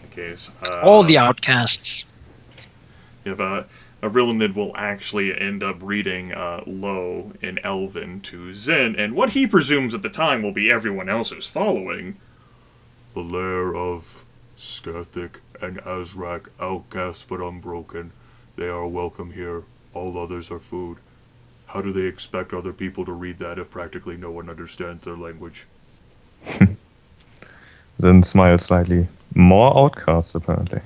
case. All the outcasts. If Rilinid will actually end up reading Low in Elven to Zyn, and what he presumes at the time will be everyone else who's following. The lair of Skirthic and Azrak, outcasts but unbroken. They are welcome here. All others are food. How do they expect other people to read that if practically no one understands their language? Then smile slightly. More outcasts, apparently.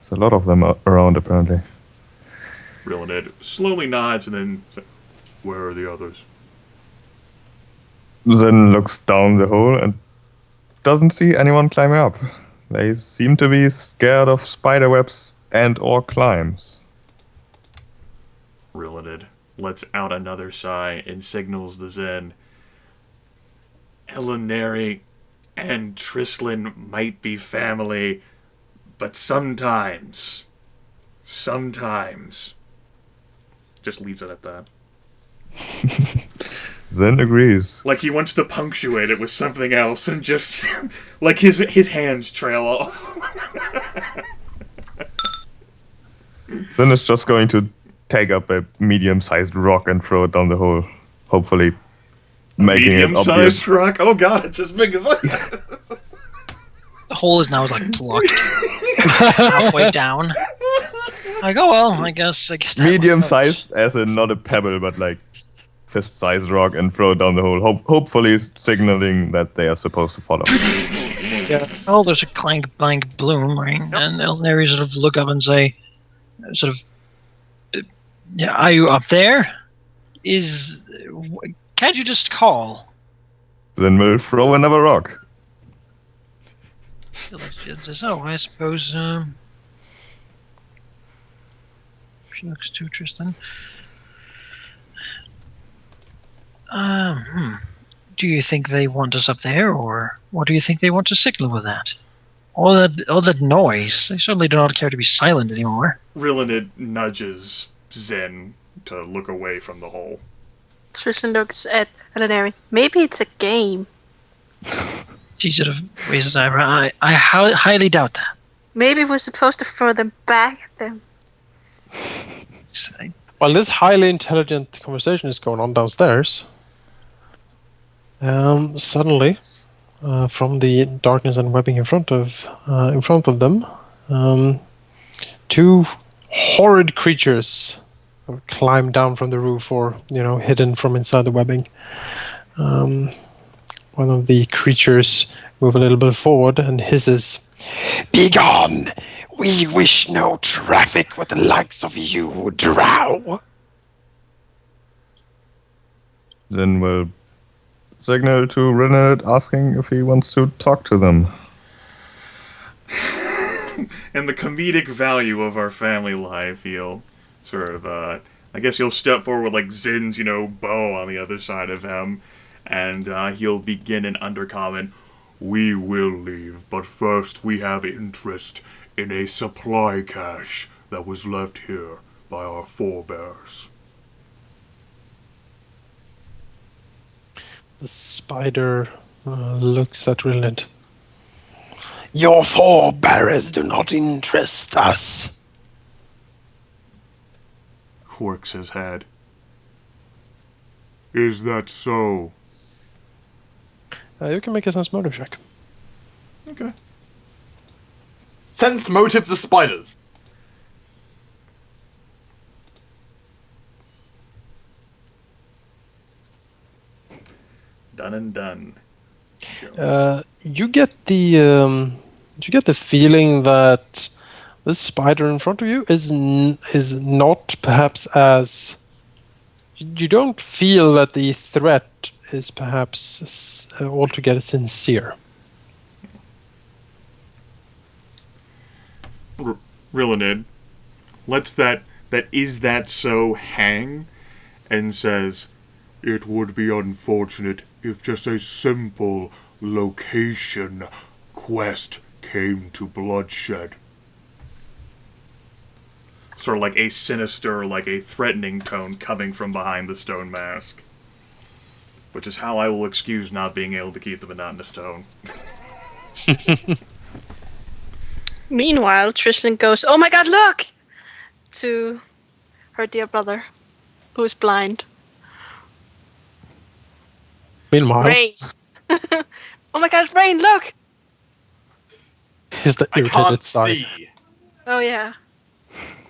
There's a lot of them around, apparently. Rilinid slowly nods and then says, where are the others? Then looks down the hole and doesn't see anyone climbing up. They seem to be scared of spiderwebs and or climbs. Rilinid lets out another sigh and signals the Zyn. Alauneari and Trislin might be family, but sometimes, just leaves it at that. Then agrees. Like he wants to punctuate it with something else and just, like his hands trail off. Then it's just going to take up a medium-sized rock and throw it down the hole, hopefully making it obvious. Medium-sized rock? Oh god, it's as big as The hole is now like plugged halfway down. I go, well, I guess Medium-sized, as in not a pebble, but like fist-sized rock, and throw it down the hole, hopefully signaling that they are supposed to follow. Yeah. Oh, there's a clank, blank, bloom, right? And Alauneari sort of look up and say, sort of, yeah, are you up there? Can't you just call? Then we'll throw another rock. So I suppose, she looks to Tristan. Do you think they want us up there, or what do you think they want to signal with that? All that noise. They certainly do not care to be silent anymore. Rilinid nudges Zyn to look away from the hole. Tristan looks at Alauneari. Maybe it's a game. She sort of raises her eyebrow. I highly doubt that. Maybe we're supposed to throw them back at them. While this highly intelligent conversation is going on downstairs, suddenly, from the darkness and webbing in front of them, two horrid creatures climb down from the roof, or hidden from inside the webbing. One of the creatures move a little bit forward and hisses, "Begone! We wish no traffic with the likes of you, drow." Then we'll signal to Rilinid asking if he wants to talk to them. And the comedic value of our family life, he'll sort of, I guess he'll step forward with, like, Zyn's, bow on the other side of him, and he'll begin an undercomment. We will leave, but first we have interest in a supply cache that was left here by our forebears. The spider looks at Rilinid. Your forebears do not interest us. Quirks his head. Is that so? You can make a sense motive check. Okay. Sense motive the spiders. Done and done. You get the feeling that this spider in front of you is not perhaps as. You don't feel that the threat is perhaps altogether sincere. Rilinid lets that is that so hang, and says, it would be unfortunate if just a simple location quest came to bloodshed. Sort of like a sinister, like a threatening tone coming from behind the stone mask. Which is how I will excuse not being able to keep the monotonous tone. Meanwhile, Tristan goes, "Oh my god, look!" to her dear brother, who's blind. Meanwhile, Rain. Oh my god, Rain, look! is the I irritated can't sigh. see. Oh yeah.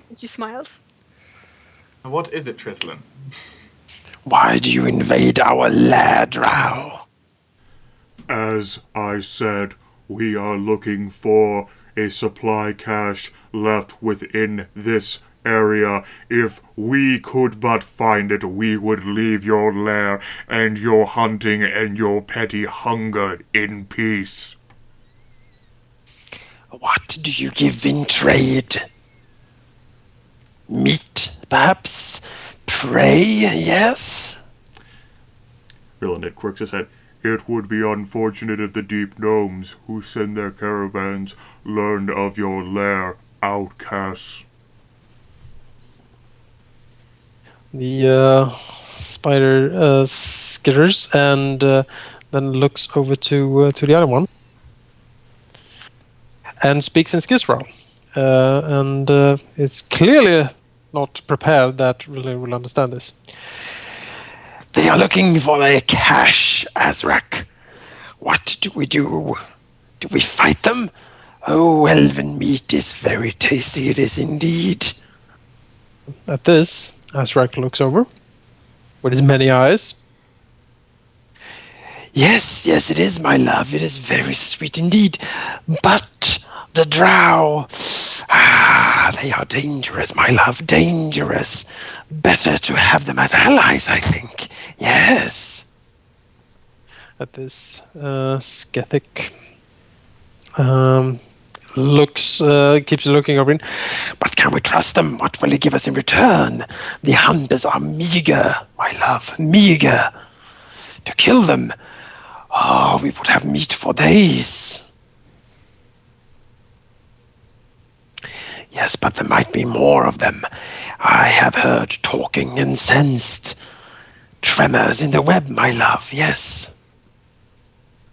And she smiled. What is it, Trislan? Why do you invade our lair, Drow? As I said, we are looking for a supply cache left within this area. If we could but find it, we would leave your lair and your hunting and your petty hunger in peace. What do you give in trade? Meat, perhaps? Prey, yes? Rilinid quirks his head. It would be unfortunate if the deep gnomes who send their caravans learned of your lair, outcasts. The spider skitters and then looks over to the other one and speaks in Skizral. And is clearly not prepared that really will understand this. They are looking for their cache, Azrak. What do we do? Do we fight them? Oh, elven meat is very tasty, it is indeed. At this, Azrak looks over with his many eyes. Yes, yes, it is, my love. It is very sweet indeed. But the drow, they are dangerous, my love, dangerous. Better to have them as allies, I think. Yes. At this, Skethic keeps looking over in. But can we trust them? What will they give us in return? The hunters are meager, my love, meager. To kill them, oh, we would have meat for days. Yes, but there might be more of them. I have heard talking and sensed tremors in the web, my love, yes.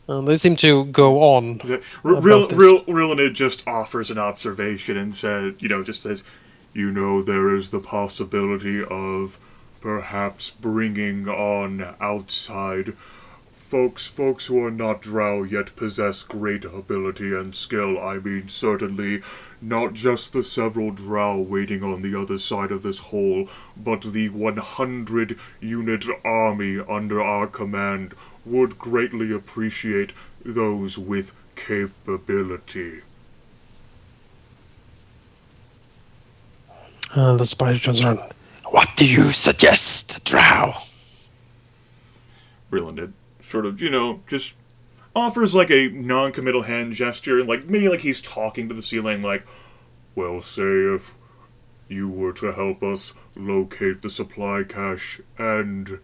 They seem to go on. Rilinid just offers an observation and says, there is the possibility of perhaps bringing on outside folks who are not drow yet possess great ability and skill. I mean, certainly not just the several drow waiting on the other side of this hole, but the 100-unit army under our command would greatly appreciate those with capability. The spider turns around. What do you suggest, drow? Rilinid sort of, just offers like a non-committal hand gesture, like maybe like he's talking to the ceiling, like, well, say if you were to help us locate the supply cache and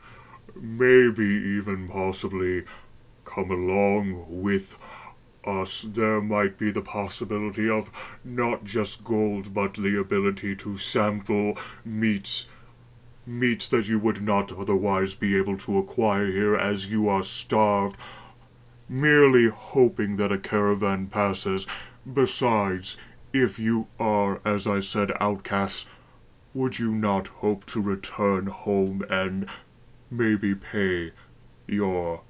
maybe even possibly come along with us, there might be the possibility of not just gold, but the ability to sample meats that you would not otherwise be able to acquire here as you are starved, merely hoping that a caravan passes. Besides, if you are, as I said, outcasts, would you not hope to return home and maybe pay your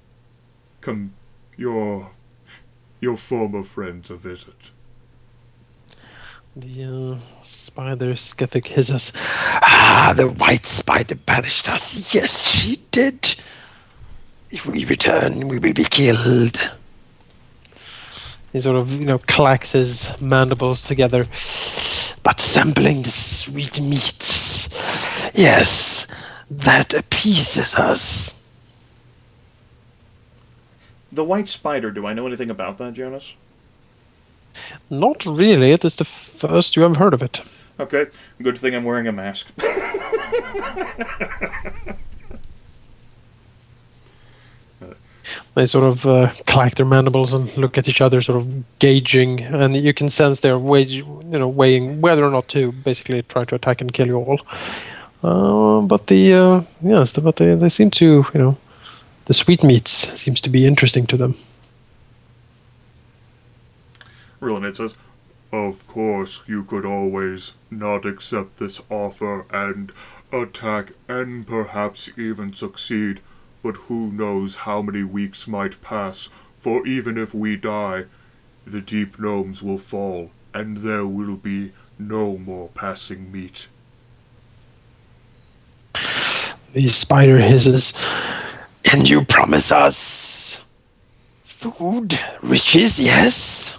former friends a visit? The spider Skethic hisses. Ah, the white spider banished us. Yes, she did. If we return, we will be killed. He sort of, clacks his mandibles together. But sampling the sweet meats, yes, that appeases us. The white spider, do I know anything about that, Jonas? Not really. It is the first you have heard of it. Okay, good thing I'm wearing a mask. They sort of clack their mandibles and look at each other, sort of gauging, and you can sense they're weighing whether or not to basically try to attack and kill you all. But they seem to, the sweetmeats seems to be interesting to them. Rilinid says, Of course, you could always not accept this offer and attack and perhaps even succeed, but who knows how many weeks might pass, for even if we die, the deep gnomes will fall, and there will be no more passing meat. The spider hisses. And you promise us food, riches, yes?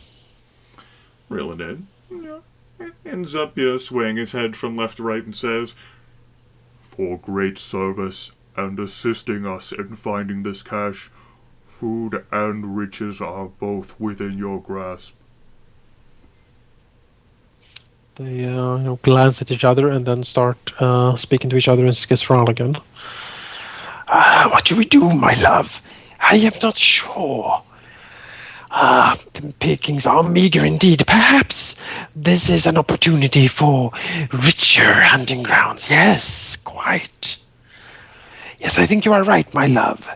Rilinid ends up, swaying his head from left to right and says, "For great service and assisting us in finding this cache, food and riches are both within your grasp." They glance at each other and then start speaking to each other in Skisral again. What do we do, my love? I am not sure. The pickings are meager indeed. Perhaps this is an opportunity for richer hunting grounds. Yes, quite. Yes, I think you are right, my love.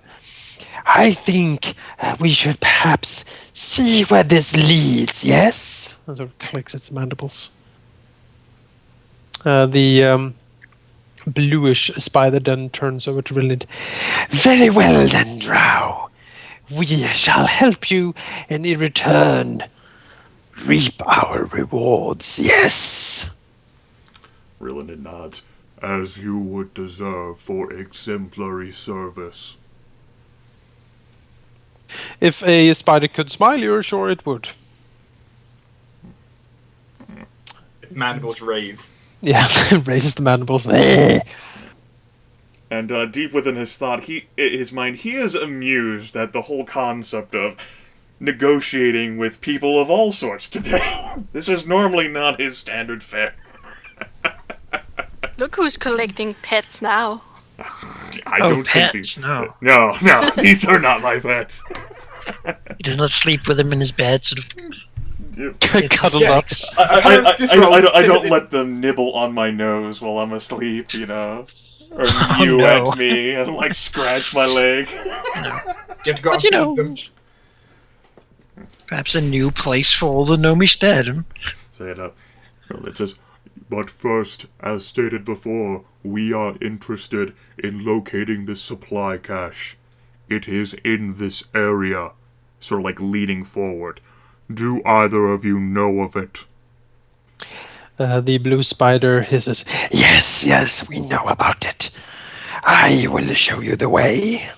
I think we should perhaps see where this leads, yes? And sort of clicks its mandibles. The bluish spider then turns over to Rilinid. Very well then, Drow. We shall help you, and in return, reap our rewards, yes? Rilinid nods. "As you would deserve for exemplary service." If a spider could smile, you're sure it would. Its mandibles raised. Yeah, raises the mandibles. And deep within his mind, he is amused at the whole concept of negotiating with people of all sorts today. This is normally not his standard fare. Look who's collecting pets now. I don't think pets, these. no. No, these are not my pets. He does not sleep with them in his bed, sort of Cuddled up. I don't let them nibble on my nose while I'm asleep, or mew no. at me and scratch my leg. No. You have to go But, and feed them. Perhaps a new place for all the gnomish dead. Say it up. It says, "But first, as stated before, we are interested in locating the supply cache. It is in this area." Sort of leaning forward. "Do either of you know of it?" The blue spider hisses. Yes, we know about it. I will show you the way.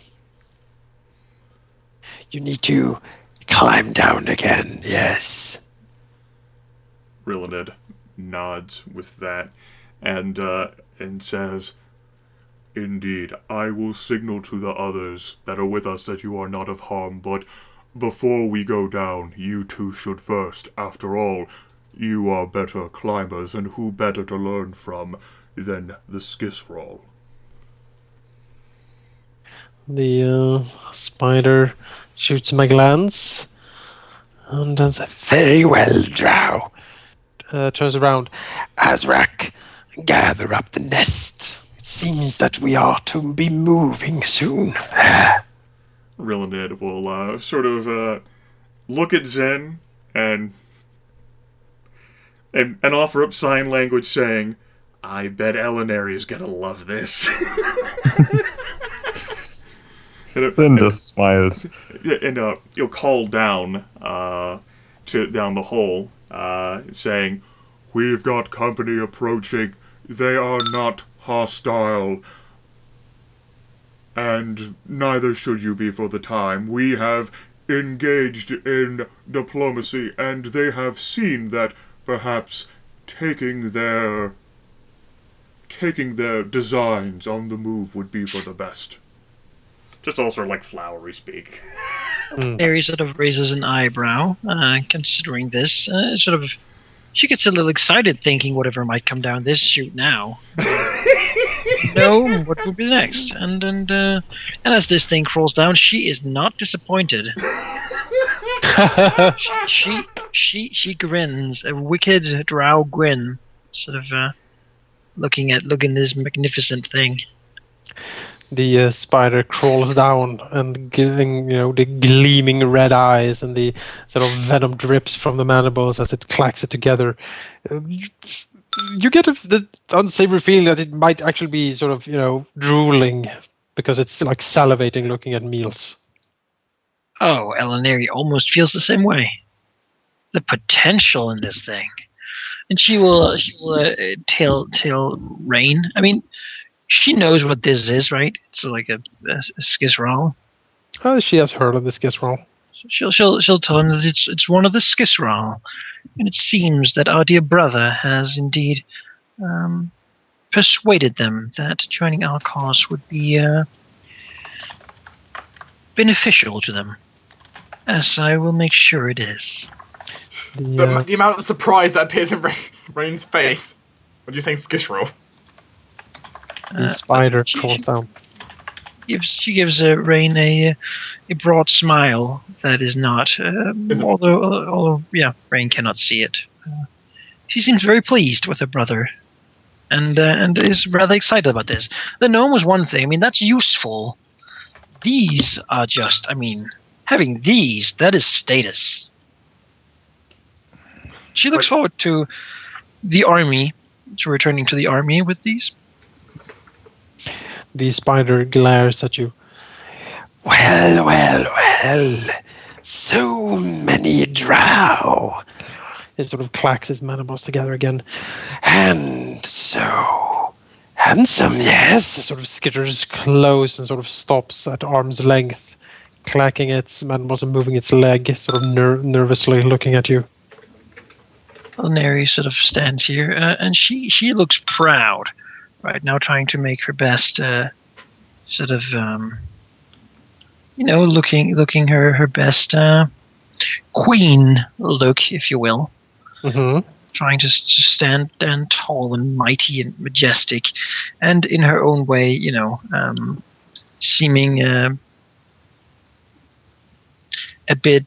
You need to climb down again, yes. Rilinid nods with that and says, "Indeed, I will signal to the others that are with us that you are not of harm, but before we go down, you two should first. After all, you are better climbers, and who better to learn from than the Skisral?" The spider shoots him a glance and then says, very well, Drow. Turns around. Azrak, gather up the nest. It seems that we are to be moving soon. Rilinid will sort of look at Zen and offer up sign language saying, "I bet Alauneari is gonna love this." Zen just smiles. And you'll call down down the hole, saying, "We've got company approaching. They are not hostile, and neither should you be for the time. We have engaged in diplomacy, and they have seen that perhaps taking their designs on the move would be for the best." Just all sort of flowery speak. Mary sort of raises an eyebrow, considering this. She gets a little excited thinking whatever might come down this chute now. What will be next? And as this thing crawls down, she is not disappointed. she grins, a wicked drow grin, sort of looking at this magnificent thing. The spider crawls down, and the gleaming red eyes and the sort of venom drips from the mandibles as it clacks it together. You get the unsavory feeling that it might actually be sort of drooling because it's like salivating looking at meals. Oh, Alauneari almost feels the same way. The potential in this thing, and she will tell Rain. I mean, she knows what this is, right? It's like a skisral. She has heard of the skisral. She'll tell him that it's one of the skisral, and it seems that our dear brother has indeed persuaded them that joining our cause would be beneficial to them. As I will make sure it is. The amount of surprise that appears in Rain's face. What do you think, Skisroll? The spider crawls down. She gives Rain a broad smile that is not, although Rain cannot see it. She seems very pleased with her brother, and is rather excited about this. The gnome was one thing. I mean, that's useful. These are just, having these, that is status. She looks forward to the army, to returning to the army with these. The spider glares at you. Well. So many drow. It sort of clacks his mandibles together again. And so handsome, yes. It sort of skitters close and sort of stops at arm's length, clacking its mandibles and moving its leg, sort of nervously looking at you. Alauneari sort of stands here, and she looks proud right now, trying to make her best, looking her best queen look, if you will. Mm-hmm. Trying to stand tall and mighty and majestic, and in her own way, seeming a bit,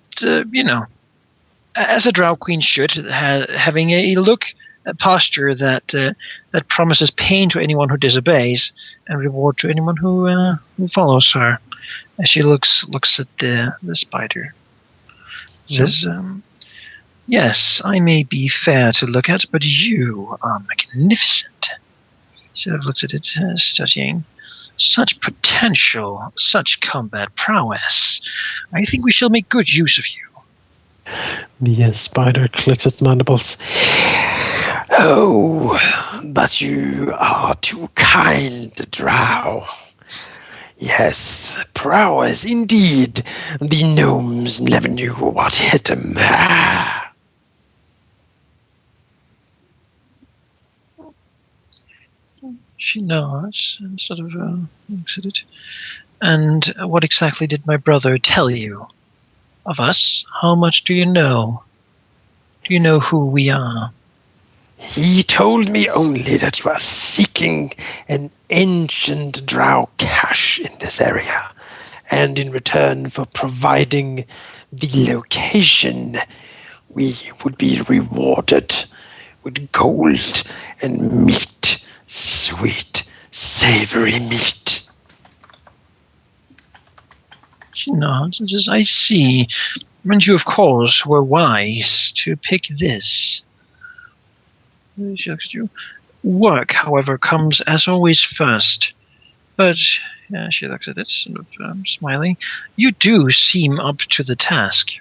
as a drow queen should, having a look, a posture that promises pain to anyone who disobeys and reward to anyone who follows her. As she looks at the spider, says, "Yes, I may be fair to look at, but you are magnificent." She sort of looks at it, studying. Such potential, such combat prowess. I think we shall make good use of you. The spider clicks its mandibles. Oh, but you are too kind, drow. Yes, prowess indeed. The gnomes never knew what hit 'em. She nods and sort of looks at it. And what exactly did my brother tell you of us? How much do you know? Do you know who we are? He told me only that you are seeking an ancient drow cache in this area, and in return for providing the location, we would be rewarded with gold and meat, sweet, savory meat. She nods and says, I see. And you, of course, were wise to pick this. She looks at you. Work, however, comes as always first. But, she looks at it, sort of smiling. You do seem up to the task.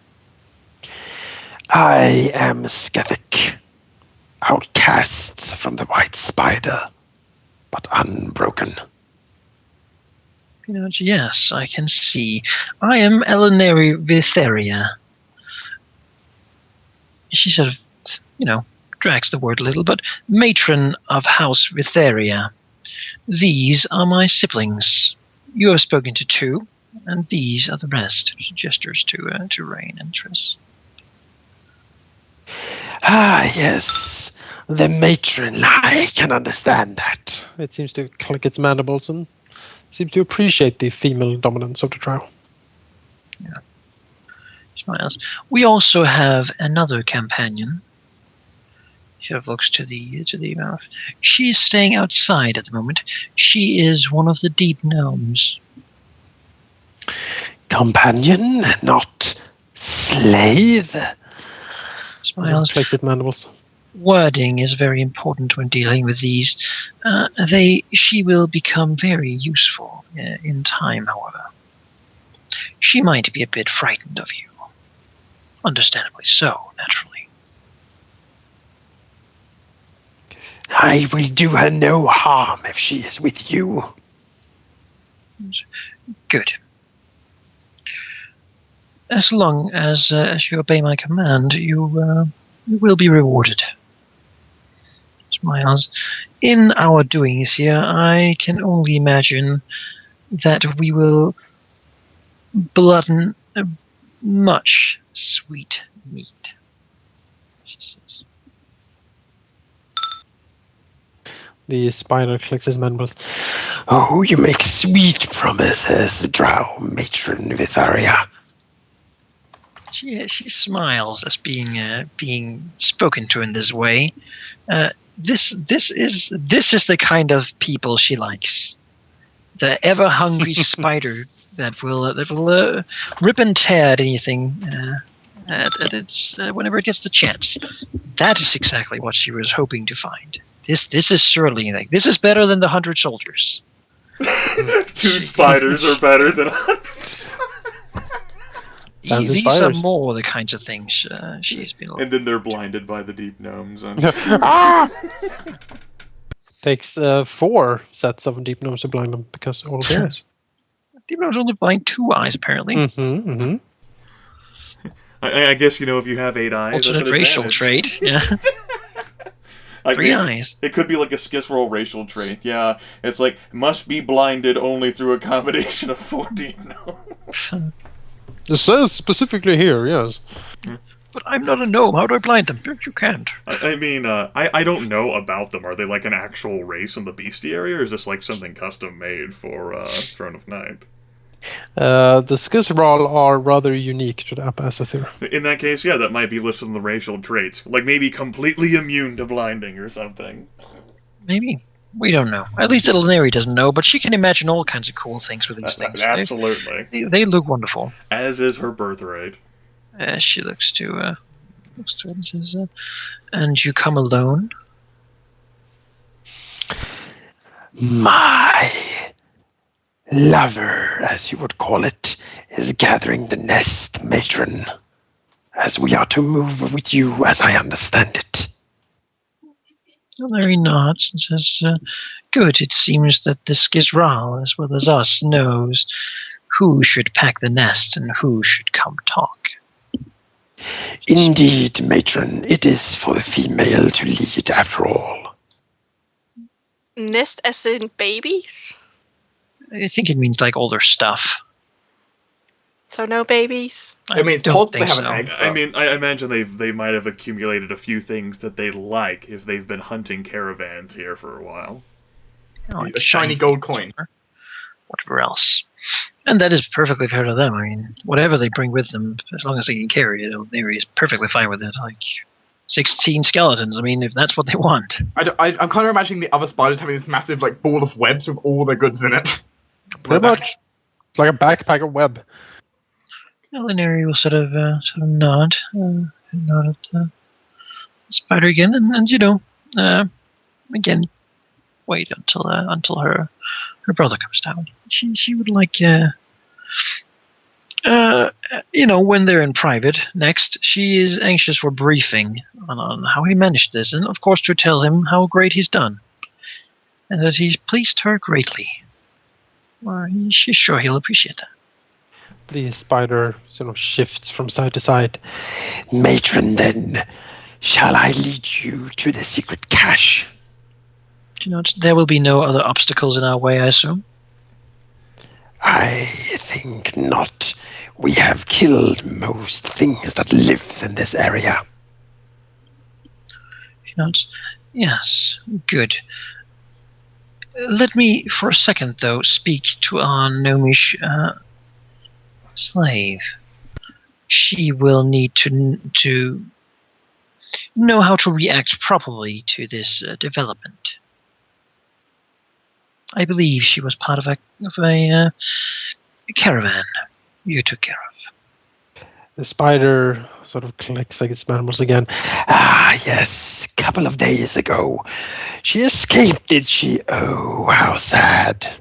I am Skethik, outcast from the White Spider, but unbroken. Yes, I can see. I am Zyn Vytharia. She sort of, drags the word a little, but matron of House Vytharia. These are my siblings. You have spoken to two, and these are the rest. She gestures to Rain and Triss. Ah, yes. The matron. I can understand that. It seems to click its mandibles and seems to appreciate the female dominance of the drow. Yeah. Smiles. We also have another companion. She sort of looks to the mouth. She's staying outside at the moment. She is one of the deep gnomes. Companion, not slave. Smiles. Flexed mandibles. Wording is very important when dealing with these. She will become very useful in time, however. She might be a bit frightened of you. Understandably so, naturally. I will do her no harm if she is with you. Good. As long as you obey my command, you will be rewarded. Smiles. In our doings here, I can only imagine that we will glutton much sweet meat. She says. The spider clicks his mandibles. Oh, you make sweet promises, drow matron Vytharia. She smiles as being spoken to in this way. This is the kind of people she likes. The ever hungry spider that will rip and tear at anything at its whenever it gets the chance. That is exactly what she was hoping to find. This is surely this is better than the 100 soldiers. 2 spiders are better than 100. These are more the kinds of things she's been. And then they're blinded by the deep gnomes. Takes 4 sets of deep gnomes to blind them because all of the eyes. Deep gnomes only blind 2 eyes, apparently. I guess, if you have 8 eyes, alternate that's an racial advantage. trait, yeah. 3 eyes. It could be like a skis-roll racial trait. Yeah, it's like, must be blinded only through a combination of 4 deep gnomes. It says specifically here, yes. But I'm not a gnome. How do I blind them? You can't. I don't know about them. Are they like an actual race in the bestiary, or is this like something custom made for Throne of Night? The Skizral are rather unique to the Apasathir. In that case, yeah, that might be listed in the racial traits. Like maybe completely immune to blinding or something. Maybe. We don't know. At least Alauneari doesn't know, but she can imagine all kinds of cool things with these things. Absolutely. They look wonderful. As is her birthright. She looks to it and says, and you come alone? My lover, as you would call it, is gathering the nest, matron, as we are to move with you, as I understand it. Alauneari nods and says, good, it seems that the Skizral, as well as us, knows who should pack the nest and who should come talk. Indeed, matron, it is for the female to lead after all. Nest as in babies? I think it means like older stuff. So no babies? I mean, it's don't possible they think have an egg. I mean, I imagine they might have accumulated a few things that they like if they've been hunting caravans here for a while. Like A shiny gold coin. Whatever else. And that is perfectly fair to them. I mean, whatever they bring with them, as long as they can carry it, Alauneari is perfectly fine with it. Like 16 skeletons. I mean, if that's what they want. I'm kind of imagining the other spiders having this massive like ball of webs with all their goods in it. Pretty much. It's like a backpack of web. Alauneari will sort of nod at the spider again, and again, wait until her brother comes down. She would like, when they're in private next, she is anxious for briefing on how he managed this, and of course to tell him how great he's done, and that he's pleased her greatly. Well, she's sure he'll appreciate that. The spider shifts from side to side. Matron, then, shall I lead you to the secret cache? There will be no other obstacles in our way, I assume? I think not. We have killed most things that live in this area. Yes, good. Let me, for a second, though, speak to our gnomish slave. She will need to know how to react properly to this development. I believe she was part of a caravan you took care of. The spider sort of clicks like its mandibles again. Ah, yes, couple of days ago. She escaped, did she? Oh, how sad.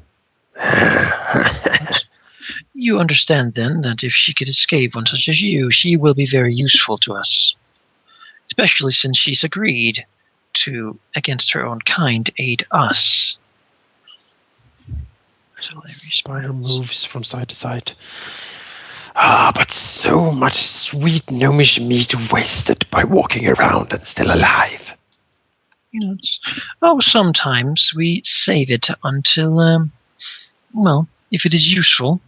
You understand then that if she could escape one such as you, she will be very useful to us. Especially since she's agreed to, against her own kind, aid us. The spider moves from side to side. Ah, but so much sweet gnomish meat wasted by walking around and still alive. Sometimes we save it until, if it is useful,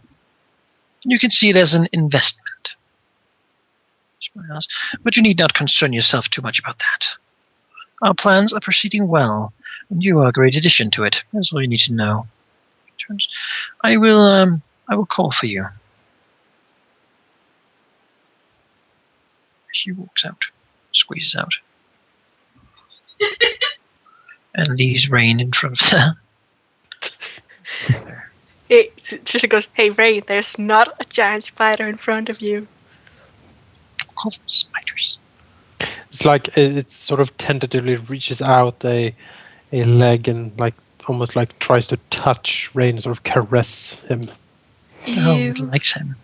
you can see it as an investment. But you need not concern yourself too much about that. Our plans are proceeding well, and you are a great addition to it. That's all you need to know. I will call for you. She walks out, squeezes out, and leaves Rain in front of them. Trisha goes, "Hey, Rain, there's not a giant spider in front of you." Call them spiders. It's like it sort of tentatively reaches out a leg and almost like tries to touch Rain, sort of caress him. Oh, it likes him.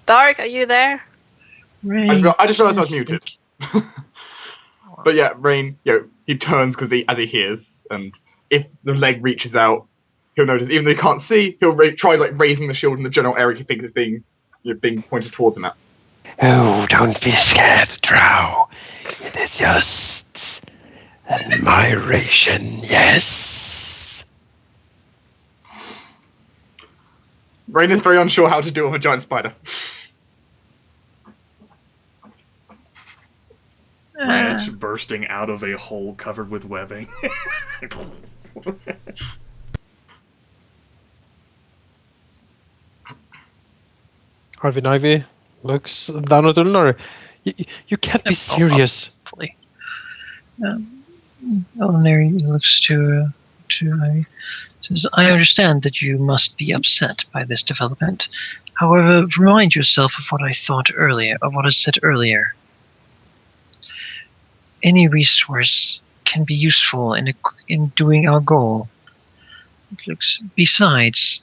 Dark, are you there? Rain, I just realized I was muted. But yeah, Rain, he turns as he hears, and if the leg reaches out, he'll notice. Even though he can't see, he'll try raising the shield in the general area he thinks is being pointed towards him at. Oh, don't be scared, Drow. It is just admiration, yes. Rain is very unsure how to deal with a giant spider. Branch bursting out of a hole covered with webbing. Ivy looks down at Alauneari. You can't be serious. Alauneari looks to Ivy. Says, I understand that you must be upset by this development. However, remind yourself of what I said earlier. Any can be useful in doing our goal. Besides,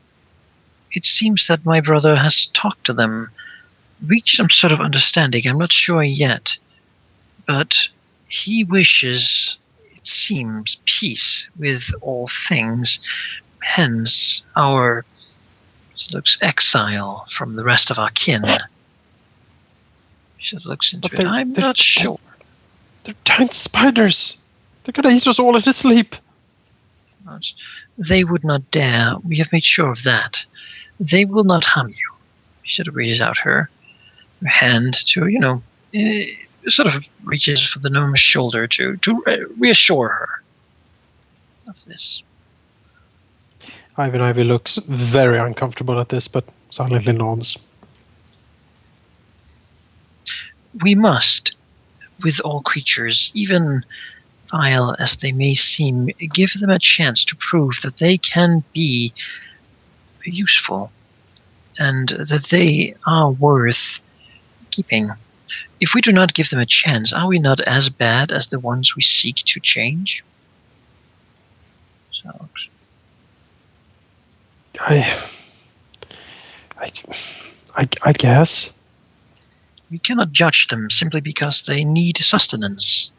it seems that my brother has talked to them, reached some sort of understanding. I'm not sure yet, but he wishes, it seems, peace with all things. Hence, our exile from the rest of our kin. She looks into it. I'm not sure. They're giant spiders. They're gonna eat us all into sleep. They would not dare. We have made sure of that. They will not harm you. She sort of reaches out her hand to, sort of reaches for the gnome's shoulder to reassure her of this. Ivy looks very uncomfortable at this, but silently nods. We must, with all creatures, even vile as they may seem, give them a chance to prove that they can be useful and that they are worth keeping. If we do not give them a chance, are we not as bad as the ones we seek to change? So, I guess. we cannot judge them simply because they need sustenance.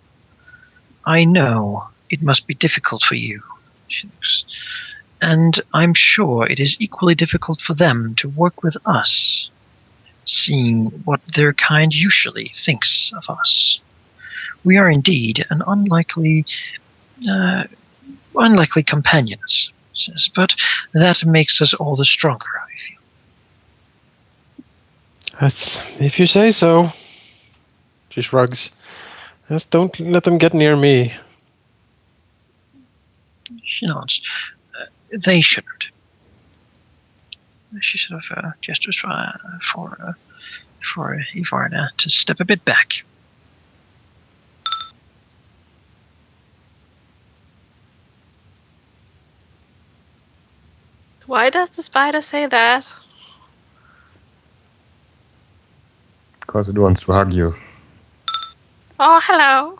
I know it must be difficult for you, and I'm sure it is equally difficult for them to work with us, seeing what their kind usually thinks of us. We are indeed an unlikely companions, but that makes us all the stronger, I feel. That's if you say so. She shrugs. Just don't let them get near me. She nods. They shouldn't. She sort of gestures for Ivarna to step a bit back. Why does the spider say that? Because it wants to hug you. Oh, hello.